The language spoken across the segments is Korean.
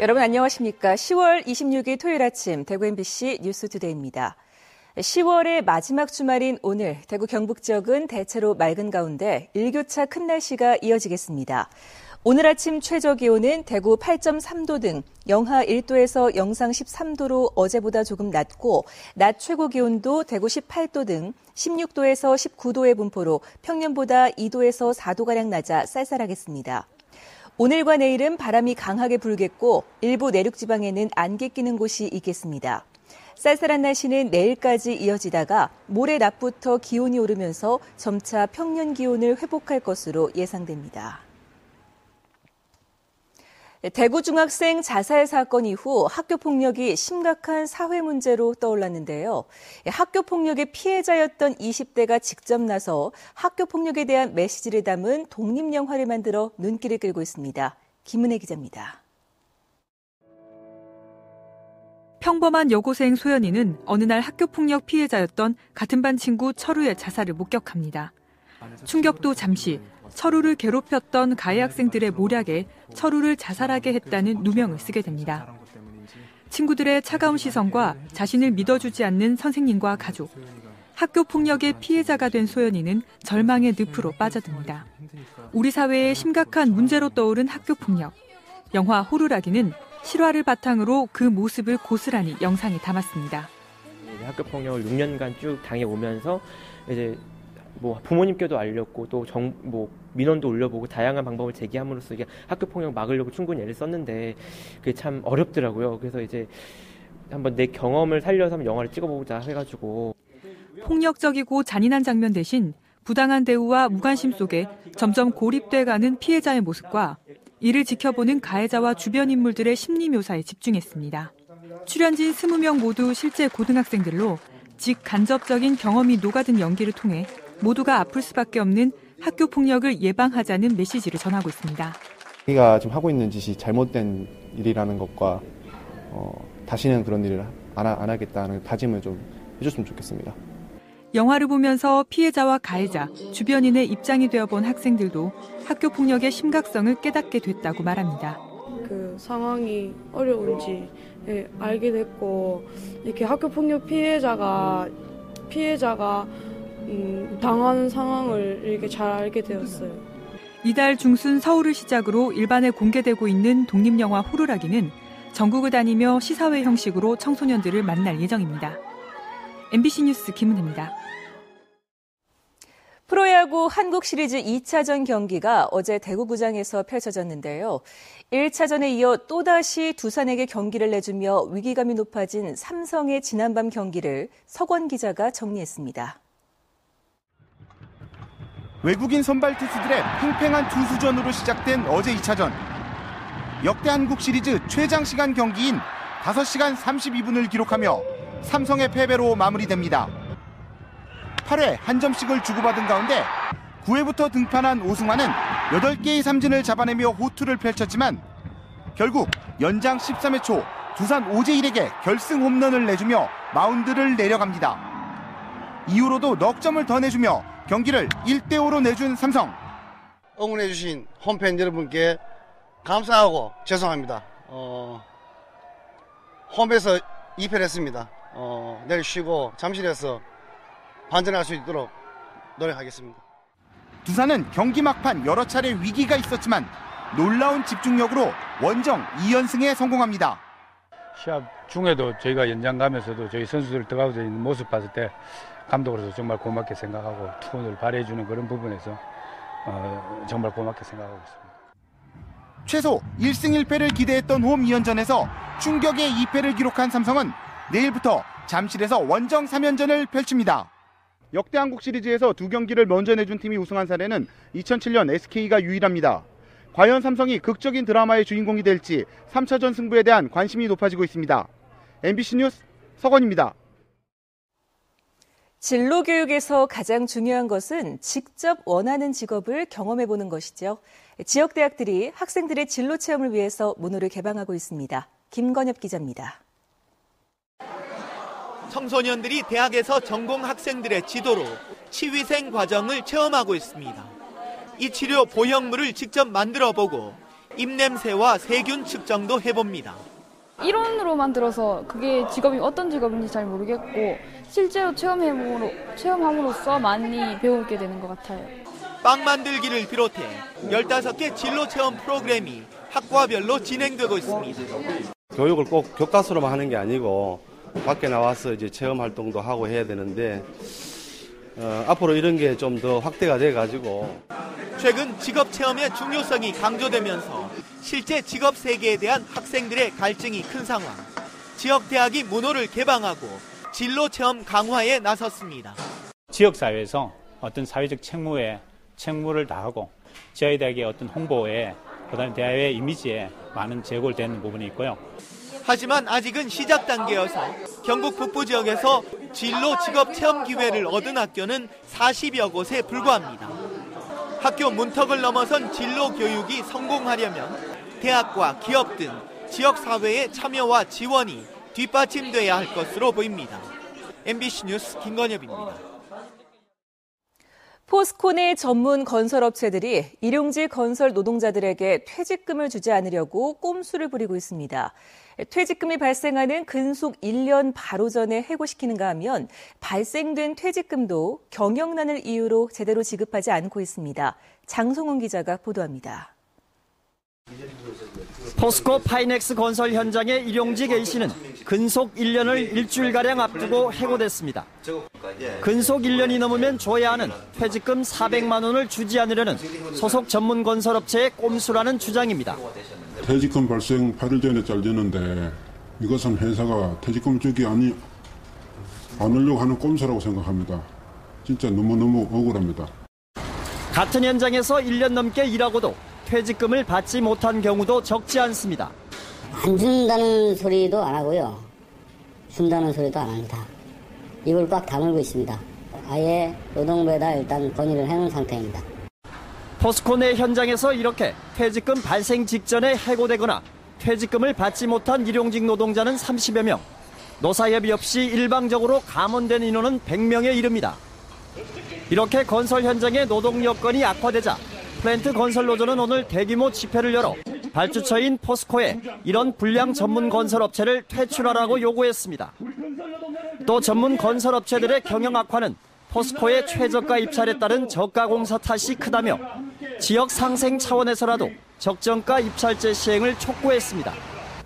여러분 안녕하십니까? 10월 26일 토요일 아침 대구 MBC 뉴스투데이입니다. 10월의 마지막 주말인 오늘 대구 경북 지역은 대체로 맑은 가운데 일교차 큰 날씨가 이어지겠습니다. 오늘 아침 최저 기온은 대구 8.3도 등 영하 1도에서 영상 13도로 어제보다 조금 낮고 낮 최고 기온도 대구 18도 등 16도에서 19도의 분포로 평년보다 2도에서 4도가량 낮아 쌀쌀하겠습니다. 오늘과 내일은 바람이 강하게 불겠고 일부 내륙 지방에는 안개 끼는 곳이 있겠습니다. 쌀쌀한 날씨는 내일까지 이어지다가 모레 낮부터 기온이 오르면서 점차 평년 기온을 회복할 것으로 예상됩니다. 대구 중학생 자살 사건 이후 학교폭력이 심각한 사회 문제로 떠올랐는데요. 학교폭력의 피해자였던 20대가 직접 나서 학교폭력에 대한 메시지를 담은 독립영화를 만들어 눈길을 끌고 있습니다. 김은혜 기자입니다. 평범한 여고생 소연이는 어느 날 학교폭력 피해자였던 같은 반 친구 철우의 자살을 목격합니다. 충격도 잠시, 철우를 괴롭혔던 가해 학생들의 모략에 철우를 자살하게 했다는 누명을 쓰게 됩니다. 친구들의 차가운 시선과 자신을 믿어주지 않는 선생님과 가족, 학교폭력의 피해자가 된 소연이는 절망의 늪으로 빠져듭니다. 우리 사회의 심각한 문제로 떠오른 학교폭력. 영화 호루라기는 실화를 바탕으로 그 모습을 고스란히 영상에 담았습니다. 학교폭력을 6년간 쭉 당해오면서 이제 부모님께도 알렸고 또 민원도 올려보고 다양한 방법을 제기함으로써 이게 학교폭력 막으려고 충분히 애를 썼는데 그게 참 어렵더라고요. 그래서 이제 한번 내 경험을 살려서 한번 영화를 찍어보자 해가지고. 폭력적이고 잔인한 장면 대신 부당한 대우와 무관심 속에 점점 고립돼가는 피해자의 모습과 이를 지켜보는 가해자와 주변 인물들의 심리 묘사에 집중했습니다. 출연진 20명 모두 실제 고등학생들로 직간접적인 경험이 녹아든 연기를 통해 모두가 아플 수밖에 없는 학교 폭력을 예방하자는 메시지를 전하고 있습니다. 자기가 지금 하고 있는 짓이 잘못된 일이라는 것과 다시는 그런 일을 안 하겠다는 다짐을 좀 해줬으면 좋겠습니다. 영화를 보면서 피해자와 가해자, 주변인의 입장이 되어본 학생들도 학교 폭력의 심각성을 깨닫게 됐다고 말합니다. 그 상황이 어려운지 알게 됐고 이렇게 학교 폭력 피해자가 당하는 상황을 이렇게 잘 알게 되었어요. 이달 중순 서울을 시작으로 일반에 공개되고 있는 독립영화 호루라기는 전국을 다니며 시사회 형식으로 청소년들을 만날 예정입니다. MBC 뉴스 김은혜입니다. 프로야구 한국 시리즈 2차전 경기가 어제 대구구장에서 펼쳐졌는데요. 1차전에 이어 또다시 두산에게 경기를 내주며 위기감이 높아진 삼성의 지난밤 경기를 석원 기자가 정리했습니다. 외국인 선발 투수들의 팽팽한 투수전으로 시작된 어제 2차전. 역대 한국 시리즈 최장 시간 경기인 5시간 32분을 기록하며 삼성의 패배로 마무리됩니다. 8회 한 점씩을 주고받은 가운데 9회부터 등판한 오승환은 8개의 삼진을 잡아내며 호투를 펼쳤지만 결국 연장 13회 초 두산 오재일에게 결승 홈런을 내주며 마운드를 내려갑니다. 이후로도 넉 점을 더 내주며 경기를 1대5로 내준 삼성. 응원해주신 홈팬 여러분께 감사하고 죄송합니다. 홈에서 2패를 했습니다. 내일 쉬고 잠실에서 반전할 수 있도록 노력하겠습니다. 두산은 경기 막판 여러 차례 위기가 있었지만 놀라운 집중력으로 원정 2연승에 성공합니다. 시합 중에도 저희가 연장 가면서도 저희 선수들 들어가고 있는 모습 봤을 때 감독으로서 정말 고맙게 생각하고 투혼을 발휘해주는 그런 부분에서 정말 고맙게 생각하고 있습니다. 최소 1승 1패를 기대했던 홈 2연전에서 충격의 2패를 기록한 삼성은 내일부터 잠실에서 원정 3연전을 펼칩니다. 역대 한국 시리즈에서 2경기를 먼저 내준 팀이 우승한 사례는 2007년 SK가 유일합니다. 과연 삼성이 극적인 드라마의 주인공이 될지 3차전 승부에 대한 관심이 높아지고 있습니다. MBC 뉴스 석원입니다. 진로 교육에서 가장 중요한 것은 직접 원하는 직업을 경험해보는 것이죠. 지역 대학들이 학생들의 진로 체험을 위해서 문호를 개방하고 있습니다. 김건엽 기자입니다. 청소년들이 대학에서 전공 학생들의 지도로 치위생 과정을 체험하고 있습니다. 이 치료 보형물을 직접 만들어보고 입냄새와 세균 측정도 해봅니다. 이론으로만 들어서 그게 직업이 어떤 직업인지 잘 모르겠고 실제로 체험함으로써 많이 배우게 되는 것 같아요. 빵 만들기를 비롯해 15개 진로 체험 프로그램이 학과별로 진행되고 있습니다. 교육을 꼭 교과서로만 하는 게 아니고 밖에 나와서 이제 체험 활동도 하고 해야 되는데 앞으로 이런 게 좀 더 확대가 돼가지고 최근 직업 체험의 중요성이 강조되면서 실제 직업 세계에 대한 학생들의 갈증이 큰 상황. 지역 대학이 문호를 개방하고 진로 체험 강화에 나섰습니다. 지역사회에서 어떤 사회적 책무를 다하고 저희 대학의 어떤 홍보에 그다음에 대학의 이미지에 많은 제고를 되는 부분이 있고요. 하지만 아직은 시작 단계여서 경북 북부 지역에서 진로 직업 체험 기회를 얻은 학교는 40여 곳에 불과합니다. 학교 문턱을 넘어선 진로 교육이 성공하려면 대학과 기업 등 지역 사회의 참여와 지원이 뒷받침돼야 할 것으로 보입니다. MBC 뉴스 김건엽입니다. 포스코 내 전문 건설업체들이 일용직 건설 노동자들에게 퇴직금을 주지 않으려고 꼼수를 부리고 있습니다. 퇴직금이 발생하는 근속 1년 바로 전에 해고시키는가 하면 발생된 퇴직금도 경영난을 이유로 제대로 지급하지 않고 있습니다. 장성훈 기자가 보도합니다. 포스코 파이넥스 건설 현장의 일용직 A씨는 근속 1년을 일주일가량 앞두고 해고됐습니다. 근속 1년이 넘으면 줘야 하는 퇴직금 400만 원을 주지 않으려는 소속 전문 건설업체의 꼼수라는 주장입니다. 퇴직금 발생 8일 전에 잘리는데 이것은 회사가 퇴직금 주기 않으려고 하는 꼼수라고 생각합니다. 진짜 너무너무 억울합니다. 같은 현장에서 1년 넘게 일하고도 퇴직금을 받지 못한 경우도 적지 않습니다. 안 준다는 소리도 안 하고요. 준다는 소리도 안 합니다. 입을 꽉 다물고 있습니다. 아예 노동부에다 일단 건의를 해놓은 상태입니다. 포스코 내 현장에서 이렇게 퇴직금 발생 직전에 해고되거나 퇴직금을 받지 못한 일용직 노동자는 30여 명, 노사협의 없이 일방적으로 감원된 인원은 100명에 이릅니다. 이렇게 건설 현장의 노동 여건이 악화되자 플랜트 건설노조는 오늘 대규모 집회를 열어 발주처인 포스코에 이런 불량 전문 건설업체를 퇴출하라고 요구했습니다. 또 전문 건설업체들의 경영 악화는 포스코의 최저가 입찰에 따른 저가 공사 탓이 크다며 지역 상생 차원에서라도 적정가 입찰제 시행을 촉구했습니다.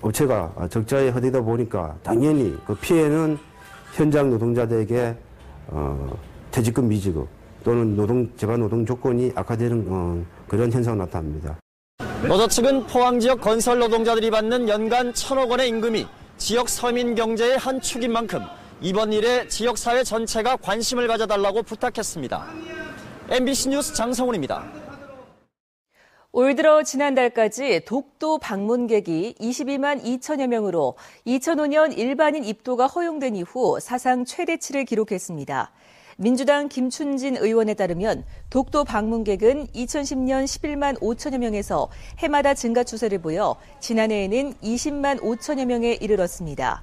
업체가 적자에 허되다 보니까 당연히 그 피해는 현장 노동자들에게 퇴직금 미지급 또는 재반 노동 조건이 악화되는 그런 현상이 나타납니다. 노조 측은 포항 지역 건설 노동자들이 받는 연간 1,000억 원의 임금이 지역 서민 경제의 한 축인 만큼 이번 일에 지역사회 전체가 관심을 가져달라고 부탁했습니다. MBC 뉴스 장성훈입니다. 올 들어 지난달까지 독도 방문객이 22만 2천여 명으로 2005년 일반인 입도가 허용된 이후 사상 최대치를 기록했습니다. 민주당 김춘진 의원에 따르면 독도 방문객은 2010년 11만 5천여 명에서 해마다 증가 추세를 보여 지난해에는 20만 5천여 명에 이르렀습니다.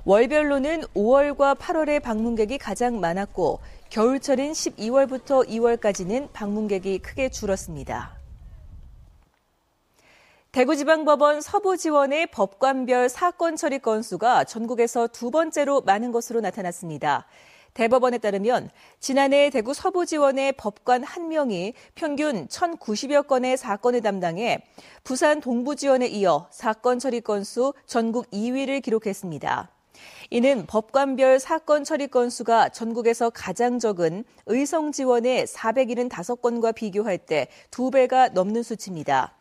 월별로는 5월과 8월에 방문객이 가장 많았고 겨울철인 12월부터 2월까지는 방문객이 크게 줄었습니다. 대구지방법원 서부지원의 법관별 사건 처리 건수가 전국에서 두 번째로 많은 것으로 나타났습니다. 대법원에 따르면 지난해 대구 서부지원의 법관 1명이 평균 1,090여 건의 사건을 담당해 부산 동부지원에 이어 사건 처리 건수 전국 2위를 기록했습니다. 이는 법관별 사건 처리 건수가 전국에서 가장 적은 의성지원의 475건과 비교할 때 2배가 넘는 수치입니다.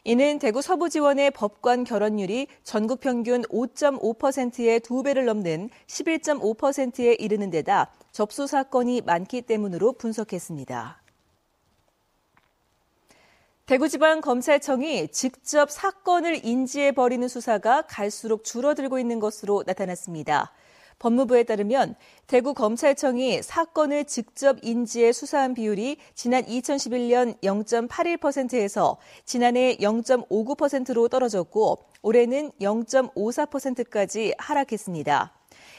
이는 대구 서부지원의 법관 결혼율이 전국 평균 5.5%의 2배를 넘는 11.5%에 이르는 데다 접수 사건이 많기 때문으로 분석했습니다. 대구지방검찰청이 직접 사건을 인지해버리는 수사가 갈수록 줄어들고 있는 것으로 나타났습니다. 법무부에 따르면 대구검찰청이 사건을 직접 인지해 수사한 비율이 지난 2011년 0.81%에서 지난해 0.59%로 떨어졌고 올해는 0.54%까지 하락했습니다.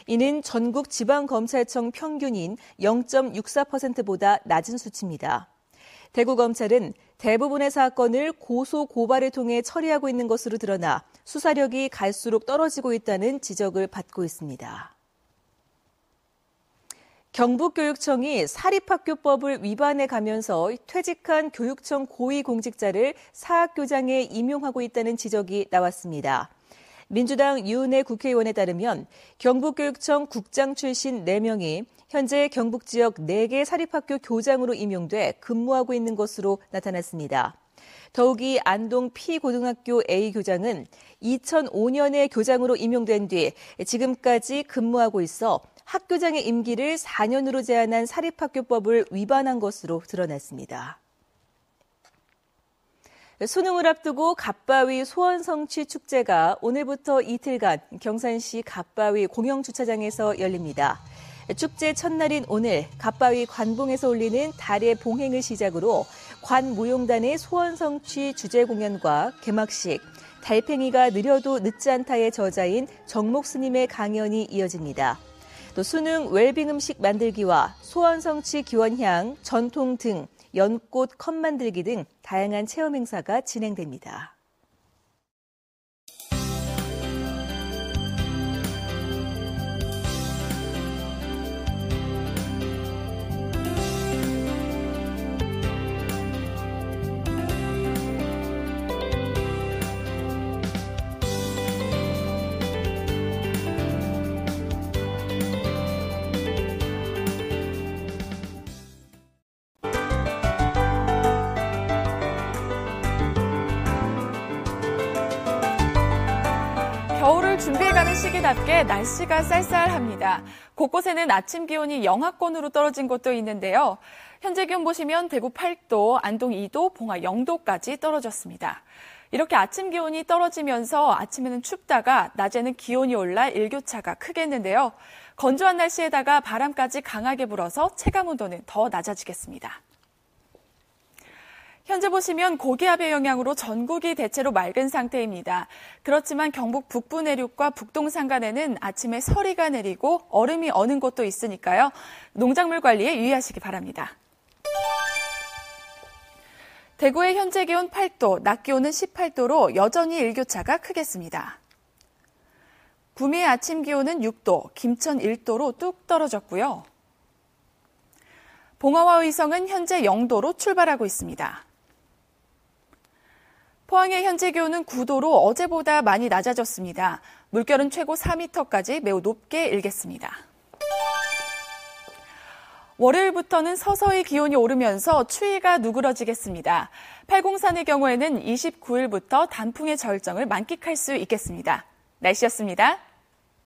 이는 전국 지방검찰청 평균인 0.64%보다 낮은 수치입니다. 대구검찰은 대부분의 사건을 고소 고발을 통해 처리하고 있는 것으로 드러나 수사력이 갈수록 떨어지고 있다는 지적을 받고 있습니다. 경북교육청이 사립학교법을 위반해 가면서 퇴직한 교육청 고위공직자를 사학교장에 임용하고 있다는 지적이 나왔습니다. 민주당 유은혜 국회의원에 따르면 경북교육청 국장 출신 4명이 현재 경북 지역 4개 사립학교 교장으로 임용돼 근무하고 있는 것으로 나타났습니다. 더욱이 안동 P고등학교 A 교장은 2005년에 교장으로 임용된 뒤 지금까지 근무하고 있어 학교장의 임기를 4년으로 제한한 사립학교법을 위반한 것으로 드러났습니다. 수능을 앞두고 갓바위 소원성취 축제가 오늘부터 이틀간 경산시 갓바위 공영주차장에서 열립니다. 축제 첫날인 오늘 갓바위 관봉에서 올리는 달의 봉행을 시작으로 관무용단의 소원성취 주제 공연과 개막식, 달팽이가 느려도 늦지 않다의 저자인 정목 스님의 강연이 이어집니다. 또 수능 웰빙 음식 만들기와 소원성취 기원향, 전통 등 연꽃 컵 만들기 등 다양한 체험 행사가 진행됩니다. 겨울을 준비해가는 시기답게 날씨가 쌀쌀합니다. 곳곳에는 아침 기온이 영하권으로 떨어진 곳도 있는데요. 현재 기온 보시면 대구 8도, 안동 2도, 봉화 0도까지 떨어졌습니다. 이렇게 아침 기온이 떨어지면서 아침에는 춥다가 낮에는 기온이 올라 일교차가 크겠는데요. 건조한 날씨에다가 바람까지 강하게 불어서 체감온도는 더 낮아지겠습니다. 현재 보시면 고기압의 영향으로 전국이 대체로 맑은 상태입니다. 그렇지만 경북 북부 내륙과 북동 산간에는 아침에 서리가 내리고 얼음이 어는 곳도 있으니까요. 농작물 관리에 유의하시기 바랍니다. 대구의 현재 기온 8도, 낮 기온은 18도로 여전히 일교차가 크겠습니다. 구미의 아침 기온은 6도, 김천 1도로 뚝 떨어졌고요. 봉화와 의성은 현재 0도로 출발하고 있습니다. 포항의 현재 기온은 9도로 어제보다 많이 낮아졌습니다. 물결은 최고 4m까지 매우 높게 일겠습니다. 월요일부터는 서서히 기온이 오르면서 추위가 누그러지겠습니다. 팔공산의 경우에는 29일부터 단풍의 절정을 만끽할 수 있겠습니다. 날씨였습니다.